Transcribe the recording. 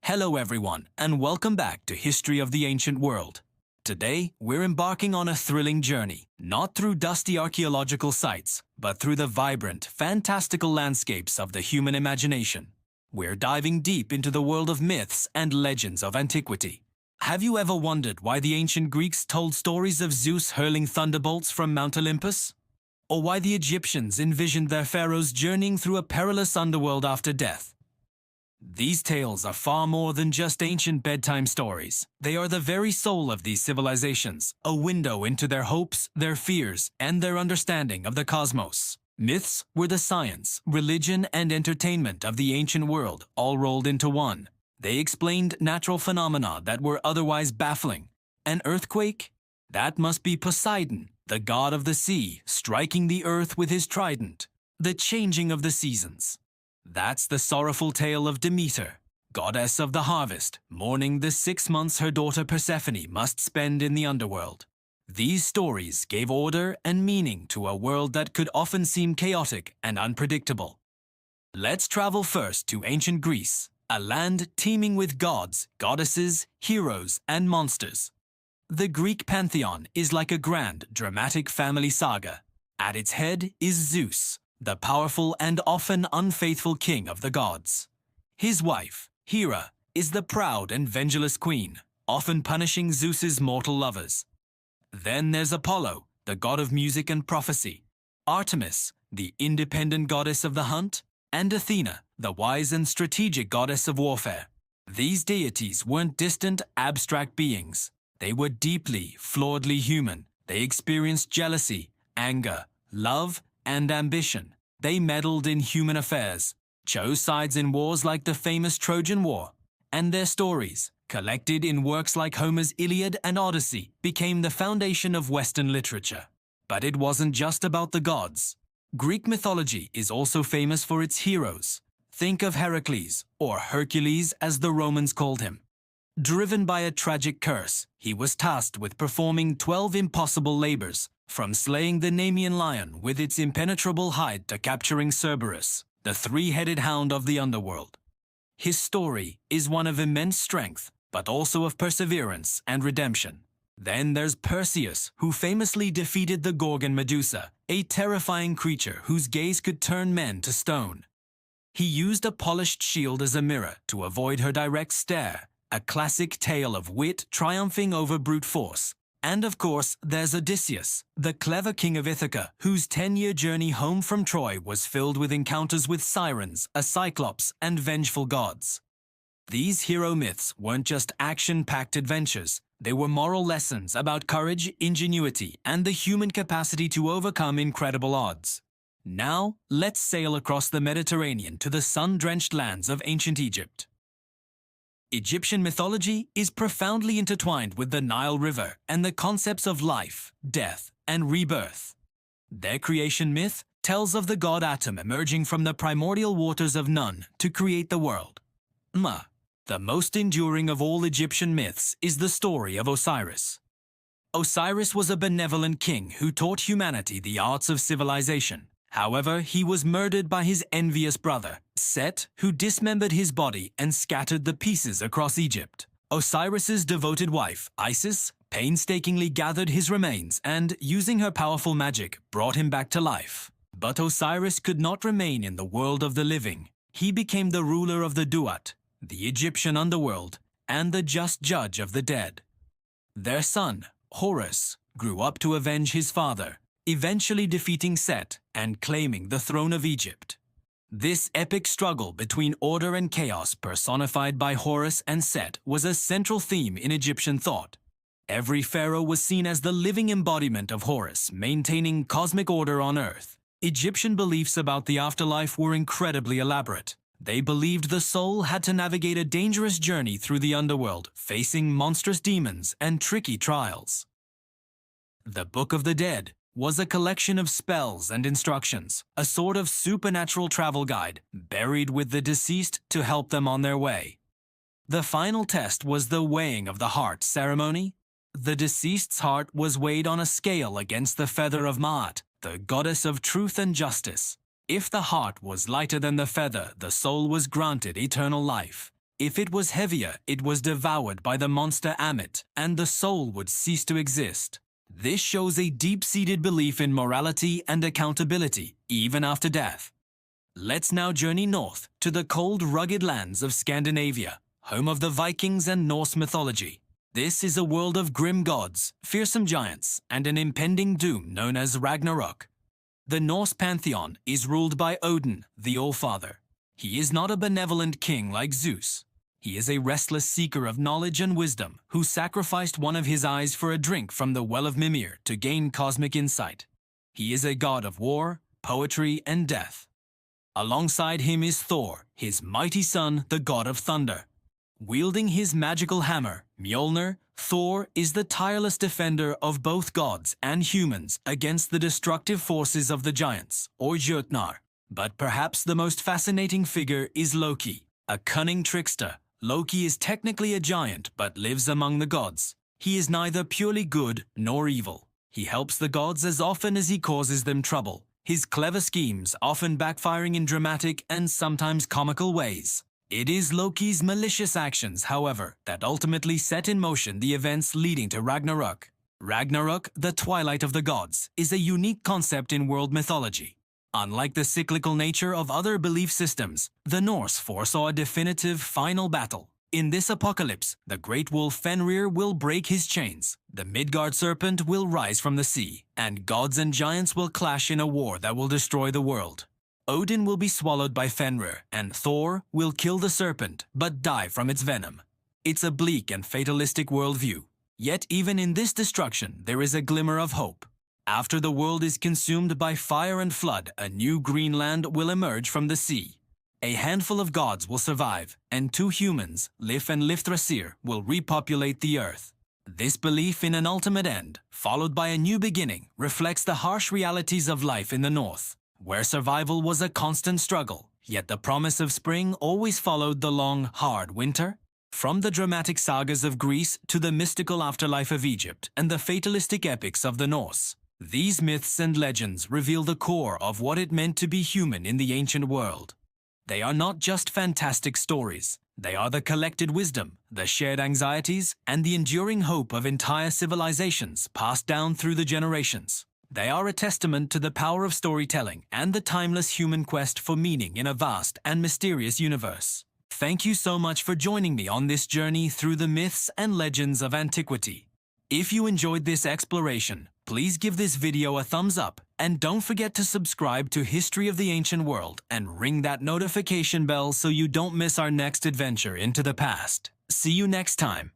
Hello everyone, and welcome back to History of the Ancient World. Today, we're embarking on a thrilling journey, not through dusty archaeological sites, but through the vibrant, fantastical landscapes of the human imagination. We're diving deep into the world of myths and legends of antiquity. Have you ever wondered why the ancient Greeks told stories of Zeus hurling thunderbolts from Mount Olympus? Or why the Egyptians envisioned their pharaohs journeying through a perilous underworld after death? These tales are far more than just ancient bedtime stories. They are the very soul of these civilizations, a window into their hopes, their fears, and their understanding of the cosmos. Myths were the science, religion, and entertainment of the ancient world, all rolled into one. They explained natural phenomena that were otherwise baffling. An earthquake? That must be Poseidon, the god of the sea, striking the earth with his trident. The changing of the seasons. That's the sorrowful tale of Demeter, goddess of the harvest, mourning the 6 months her daughter Persephone must spend in the underworld. These stories gave order and meaning to a world that could often seem chaotic and unpredictable. Let's travel first to ancient Greece, a land teeming with gods, goddesses, heroes, and monsters. The Greek pantheon is like a grand, dramatic family saga. At its head is Zeus, the powerful and often unfaithful king of the gods. His wife, Hera, is the proud and vengeless queen, often punishing Zeus's mortal lovers. Then there's Apollo, the god of music and prophecy, Artemis, the independent goddess of the hunt, and Athena, the wise and strategic goddess of warfare. These deities weren't distant, abstract beings. They were deeply, flawedly human. They experienced jealousy, anger, love, and ambition. They meddled in human affairs, chose sides in wars like the famous Trojan War, and their stories, collected in works like Homer's Iliad and Odyssey, became the foundation of Western literature. But it wasn't just about the gods. Greek mythology is also famous for its heroes. Think of Heracles, or Hercules as the Romans called him. Driven by a tragic curse, he was tasked with performing 12 impossible labors, from slaying the Nemean lion with its impenetrable hide to capturing Cerberus, the three-headed hound of the underworld. His story is one of immense strength, but also of perseverance and redemption. Then there's Perseus, who famously defeated the Gorgon Medusa, a terrifying creature whose gaze could turn men to stone. He used a polished shield as a mirror to avoid her direct stare, a classic tale of wit triumphing over brute force. And of course, there's Odysseus, the clever king of Ithaca, whose 10-year journey home from Troy was filled with encounters with sirens, a cyclops, and vengeful gods. These hero myths weren't just action-packed adventures. They were moral lessons about courage, ingenuity, and the human capacity to overcome incredible odds. Now, let's sail across the Mediterranean to the sun-drenched lands of ancient Egypt. Egyptian mythology is profoundly intertwined with the Nile River and the concepts of life, death, and rebirth. Their creation myth tells of the god Atum emerging from the primordial waters of Nun to create the world. The most enduring of all Egyptian myths is the story of Osiris. Osiris was a benevolent king who taught humanity the arts of civilization. However, he was murdered by his envious brother, Set, who dismembered his body and scattered the pieces across Egypt. Osiris's devoted wife, Isis, painstakingly gathered his remains and, using her powerful magic, brought him back to life. But Osiris could not remain in the world of the living. He became the ruler of the Duat, the Egyptian underworld, and the just judge of the dead. Their son, Horus, grew up to avenge his father, eventually defeating Set and claiming the throne of Egypt. This epic struggle between order and chaos personified by Horus and Set was a central theme in Egyptian thought. Every pharaoh was seen as the living embodiment of Horus, maintaining cosmic order on earth. Egyptian beliefs about the afterlife were incredibly elaborate. They believed the soul had to navigate a dangerous journey through the underworld, facing monstrous demons and tricky trials. The Book of the Dead was a collection of spells and instructions, a sort of supernatural travel guide, buried with the deceased to help them on their way. The final test was the weighing of the heart ceremony. The deceased's heart was weighed on a scale against the feather of Ma'at, the goddess of truth and justice. If the heart was lighter than the feather, the soul was granted eternal life. If it was heavier, it was devoured by the monster Amit, and the soul would cease to exist. This shows a deep-seated belief in morality and accountability, even after death. Let's now journey north to the cold, rugged lands of Scandinavia, home of the Vikings and Norse mythology. This is a world of grim gods, fearsome giants, and an impending doom known as Ragnarok. The Norse pantheon is ruled by Odin, the All-Father. He is not a benevolent king like Zeus. He is a restless seeker of knowledge and wisdom who sacrificed one of his eyes for a drink from the Well of Mimir to gain cosmic insight. He is a god of war, poetry, and death. Alongside him is Thor, his mighty son, the god of thunder. Wielding his magical hammer, Mjolnir, Thor is the tireless defender of both gods and humans against the destructive forces of the giants, or Jötnar. But perhaps the most fascinating figure is Loki, a cunning trickster. Loki is technically a giant but lives among the gods. He is neither purely good nor evil. He helps the gods as often as he causes them trouble, his clever schemes often backfiring in dramatic and sometimes comical ways. It is Loki's malicious actions, however, that ultimately set in motion the events leading to Ragnarok. Ragnarok, the twilight of the gods, is a unique concept in world mythology. Unlike the cyclical nature of other belief systems, the Norse foresaw a definitive final battle. In this apocalypse, the great wolf Fenrir will break his chains, the Midgard serpent will rise from the sea, and gods and giants will clash in a war that will destroy the world. Odin will be swallowed by Fenrir, and Thor will kill the serpent but die from its venom. It's a bleak and fatalistic worldview. Yet even in this destruction, there is a glimmer of hope. After the world is consumed by fire and flood, a new Greenland will emerge from the sea. A handful of gods will survive, and 2 humans, Lif and Lifthrasir, will repopulate the earth. This belief in an ultimate end, followed by a new beginning, reflects the harsh realities of life in the north, where survival was a constant struggle, yet the promise of spring always followed the long, hard winter. From the dramatic sagas of Greece to the mystical afterlife of Egypt and the fatalistic epics of the Norse, these myths and legends reveal the core of what it meant to be human in the ancient world. They are not just fantastic stories. They are the collected wisdom, the shared anxieties, and the enduring hope of entire civilizations passed down through the generations. They are a testament to the power of storytelling and the timeless human quest for meaning in a vast and mysterious universe. Thank you so much for joining me on this journey through the myths and legends of antiquity. If you enjoyed this exploration, please give this video a thumbs up and don't forget to subscribe to History of the Ancient World and ring that notification bell so you don't miss our next adventure into the past. See you next time.